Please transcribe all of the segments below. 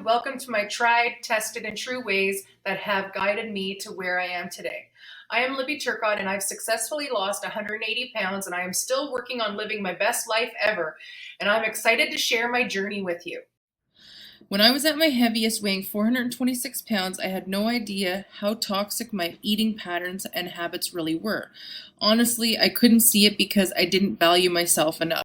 welcome to my tried, tested, and true ways that have guided me to where I am today. I am Libbie and I've successfully lost 180 pounds and I am still working on living my best life ever. And I'm excited to share my journey with you. When I was at my heaviest, weighing 426 pounds, I had no idea how toxic my eating patterns and habits really were. Honestly, I couldn't see it because I didn't value myself enough.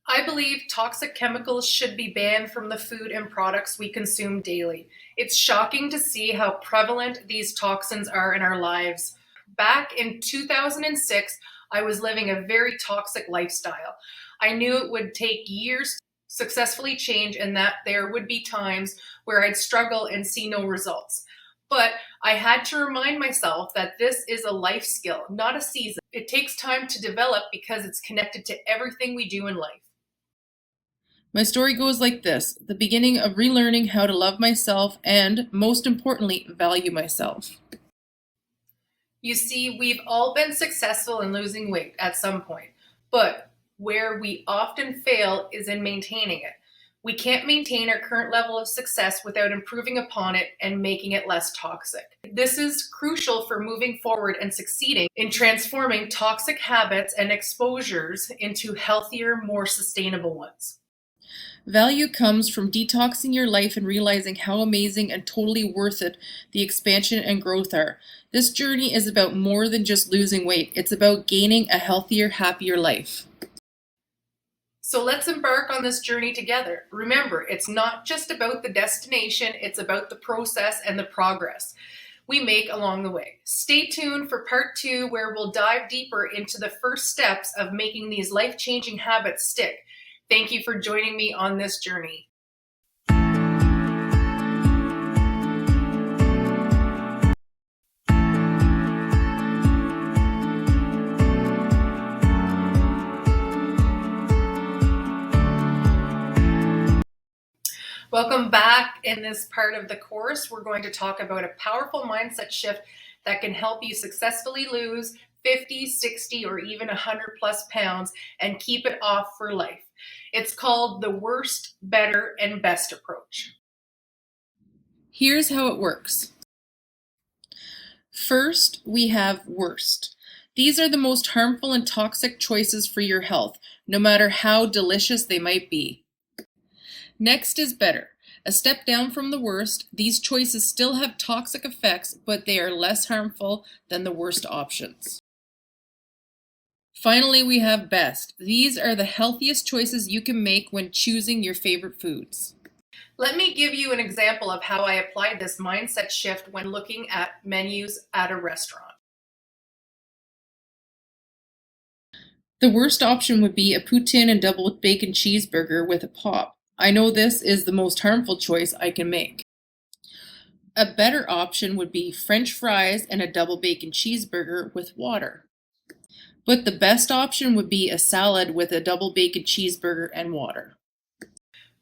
I believe toxic chemicals should be banned from the food and products we consume daily. It's shocking to see how prevalent these toxins are in our lives. Back in 2006, I was living a very toxic lifestyle. I knew it would take years to successfully change and that there would be times where I'd struggle and see no results. But I had to remind myself that this is a life skill, not a season. It takes time to develop because it's connected to everything we do in life. My story goes like this: the beginning of relearning how to love myself and, most importantly, value myself. You see, we've all been successful in losing weight at some point, but where we often fail is in maintaining it. We can't maintain our current level of success without improving upon it and making it less toxic. This is crucial for moving forward and succeeding in transforming toxic habits and exposures into healthier, more sustainable ones. Value comes from detoxing your life and realizing how amazing and totally worth it the expansion and growth are. This journey is about more than just losing weight. It's about gaining a healthier, happier life. So let's embark on this journey together. Remember, it's not just about the destination, it's about the process and the progress we make along the way. Stay tuned for part 2, where we'll dive deeper into the first steps of making these life-changing habits stick. Thank you for joining me on this journey. Welcome back. In this part of the course, we're going to talk about a powerful mindset shift that can help you successfully lose 50, 60, or even 100 plus pounds and keep it off for life. It's called the worst, better, and best approach. Here's how it works. First, we have worst. These are the most harmful and toxic choices for your health, no matter how delicious they might be. Next is better. A step down from the worst, these choices still have toxic effects, but they are less harmful than the worst options. Finally, we have best. These are the healthiest choices you can make when choosing your favorite foods. Let me give you an example of how I applied this mindset shift when looking at menus at a restaurant. The worst option would be a poutine and double bacon cheeseburger with a pop. I know this is the most harmful choice I can make. A better option would be French fries and a double bacon cheeseburger with water. But the best option would be a salad with a double bacon cheeseburger and water.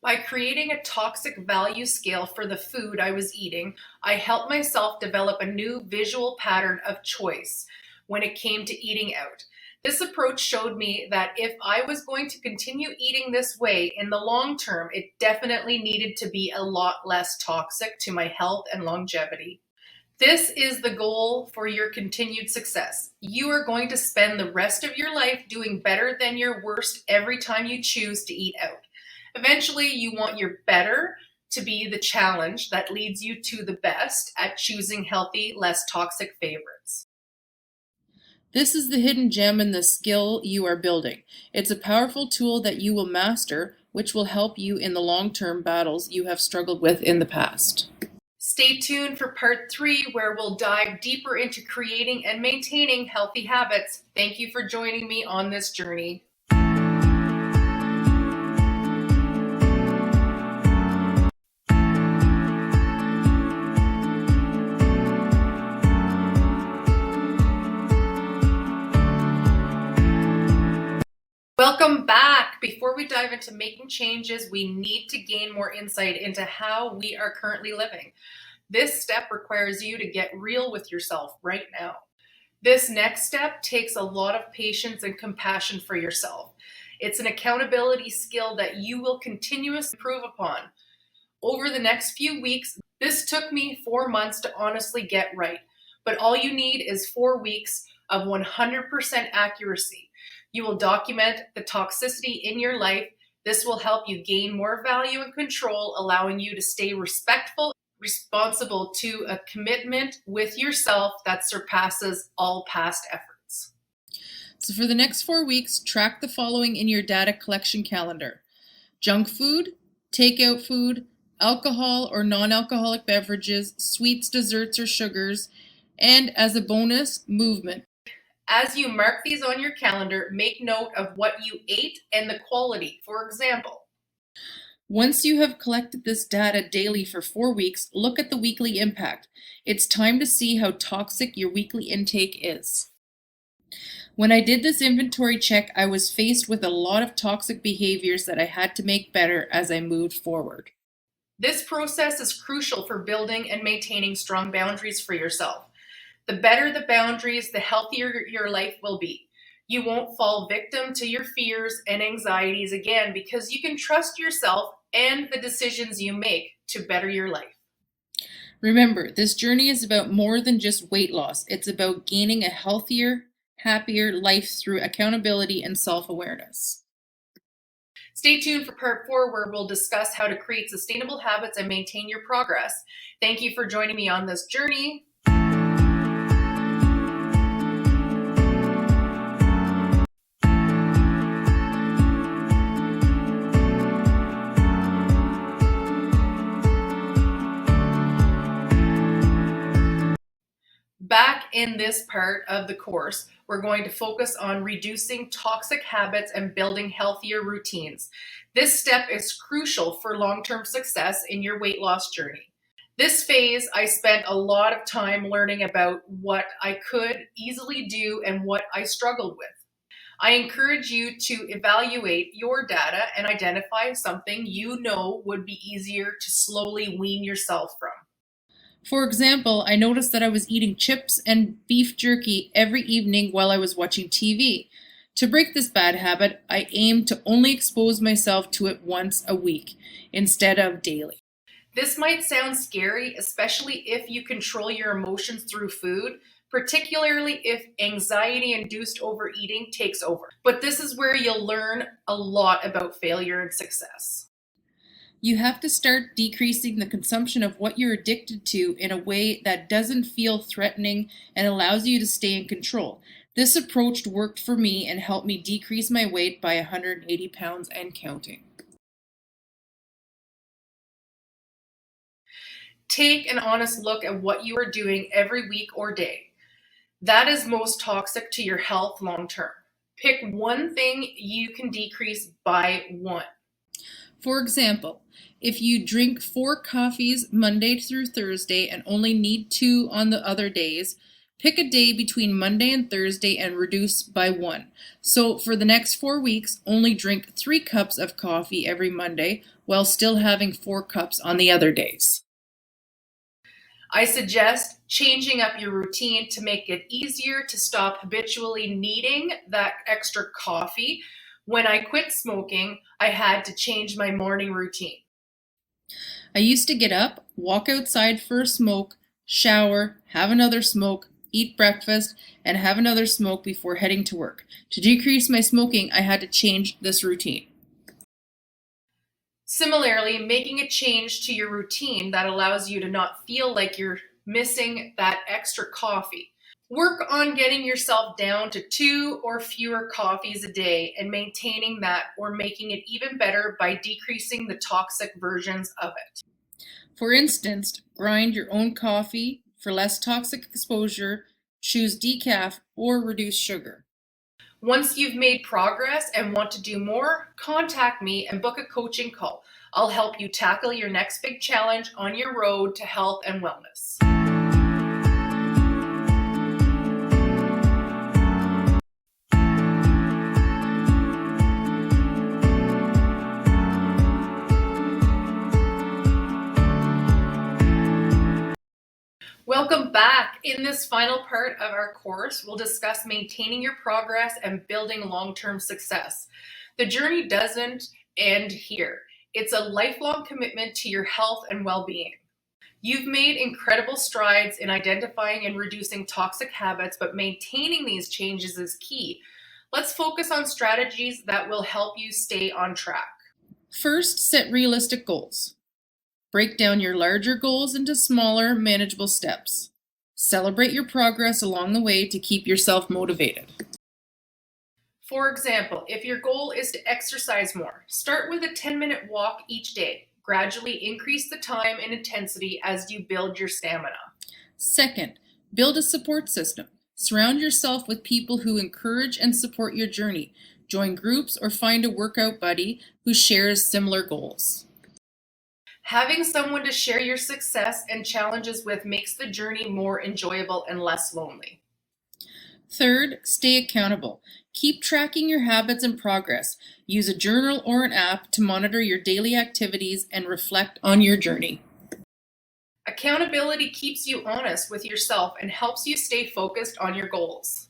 By creating a toxic value scale for the food I was eating, I helped myself develop a new visual pattern of choice when it came to eating out. This approach showed me that if I was going to continue eating this way in the long term, it definitely needed to be a lot less toxic to my health and longevity. This is the goal for your continued success. You are going to spend the rest of your life doing better than your worst every time you choose to eat out. Eventually, you want your better to be the challenge that leads you to the best at choosing healthy, less toxic favorites. This is the hidden gem in the skill you are building. It's a powerful tool that you will master, which will help you in the long-term battles you have struggled with in the past. Stay tuned for part 3, where we'll dive deeper into creating and maintaining healthy habits. Thank you for joining me on this journey. Welcome back. Before we dive into making changes, we need to gain more insight into how we are currently living. This step requires you to get real with yourself right now. This next step takes a lot of patience and compassion for yourself. It's an accountability skill that you will continuously improve upon. Over the next few weeks, this took me 4 months to honestly get right, but all you need is 4 weeks of 100% accuracy. You will document the toxicity in your life. This will help you gain more value and control, allowing you to stay respectful, responsible to a commitment with yourself that surpasses all past efforts. So for the next 4 weeks, track the following in your data collection calendar: junk food, takeout food, alcohol or non-alcoholic beverages, sweets, desserts, or sugars, and as a bonus, movement. As you mark these on your calendar, make note of what you ate and the quality. For example, Once you have collected this data daily for 4 weeks, look at the weekly impact. It's time to see how toxic your weekly intake is. When I did this inventory check, I was faced with a lot of toxic behaviors that I had to make better as I moved forward. this process is crucial for building and maintaining strong boundaries for yourself. The better the boundaries, the healthier your life will be. You won't fall victim to your fears and anxieties again because you can trust yourself and the decisions you make to better your life. Remember, this journey is about more than just weight loss. It's about gaining a healthier, happier life through accountability and self-awareness. Stay tuned for part 4, where we'll discuss how to create sustainable habits and maintain your progress. Thank you for joining me on this journey. Back in this part of the course, we're going to focus on reducing toxic habits and building healthier routines. This step is crucial for long-term success in your weight loss journey. This phase, I spent a lot of time learning about what I could easily do and what I struggled with. I encourage you to evaluate your data and identify something you know would be easier to slowly wean yourself from. For example, I noticed that I was eating chips and beef jerky every evening while I was watching TV. To break this bad habit, I aimed to only expose myself to it once a week instead of daily. This might sound scary, especially if you control your emotions through food, particularly if anxiety-induced overeating takes over. But this is where you'll learn a lot about failure and success. You have to start decreasing the consumption of what you're addicted to in a way that doesn't feel threatening and allows you to stay in control. This approach worked for me and helped me decrease my weight by 180 pounds and counting. Take an honest look at what you are doing every week or day that is most toxic to your health long term. Pick one thing you can decrease by one. For example, if you drink 4 coffees Monday through Thursday and only need 2 on the other days, pick a day between Monday and Thursday and reduce by 1. So for the next 4 weeks, only drink 3 cups of coffee every Monday while still having 4 cups on the other days. I suggest changing up your routine to make it easier to stop habitually needing that extra coffee. When I quit smoking, I had to change my morning routine. I used to get up, walk outside for a smoke, shower, have another smoke, eat breakfast, and have another smoke before heading to work. To decrease my smoking, I had to change this routine. Similarly, making a change to your routine that allows you to not feel like you're missing that extra coffee. Work on getting yourself down to 2 or fewer coffees a day and maintaining that, or making it even better by decreasing the toxic versions of it. For instance, grind your own coffee for less toxic exposure, choose decaf, or reduce sugar. Once you've made progress and want to do more, contact me and book a coaching call. I'll help you tackle your next big challenge on your road to health and wellness. Welcome back. In this final part of our course, we'll discuss maintaining your progress and building long-term success. The journey doesn't end here. It's a lifelong commitment to your health and well-being. You've made incredible strides in identifying and reducing toxic habits, but maintaining these changes is key. Let's focus on strategies that will help you stay on track. First, set realistic goals. Break down your larger goals into smaller, manageable steps. Celebrate your progress along the way to keep yourself motivated. For example, if your goal is to exercise more, start with a 10-minute walk each day. Gradually increase the time and intensity as you build your stamina. Second, build a support system. Surround yourself with people who encourage and support your journey. Join groups or find a workout buddy who shares similar goals. Having someone to share your success and challenges with makes the journey more enjoyable and less lonely. Third, stay accountable. Keep tracking your habits and progress. Use a journal or an app to monitor your daily activities and reflect on your journey. Accountability keeps you honest with yourself and helps you stay focused on your goals.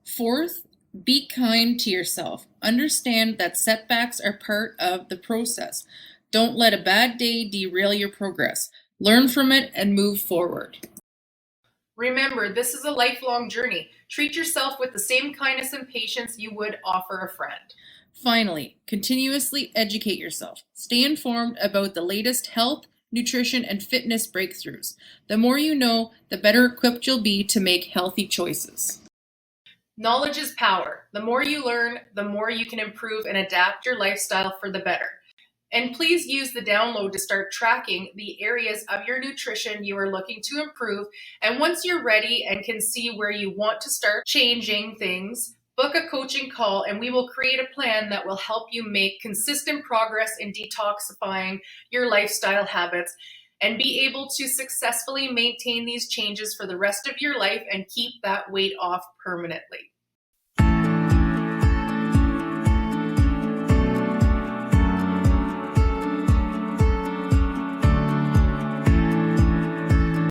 Fourth, be kind to yourself. Understand that setbacks are part of the process. Don't let a bad day derail your progress. Learn from it and move forward. Remember, this is a lifelong journey. Treat yourself with the same kindness and patience you would offer a friend. Finally, continuously educate yourself. Stay informed about the latest health, nutrition, and fitness breakthroughs. The more you know, the better equipped you'll be to make healthy choices. Knowledge is power. The more you learn, the more you can improve and adapt your lifestyle for the better. And please use the download to start tracking the areas of your nutrition you are looking to improve. And once you're ready and can see where you want to start changing things, book a coaching call and we will create a plan that will help you make consistent progress in detoxifying your lifestyle habits and be able to successfully maintain these changes for the rest of your life and keep that weight off permanently.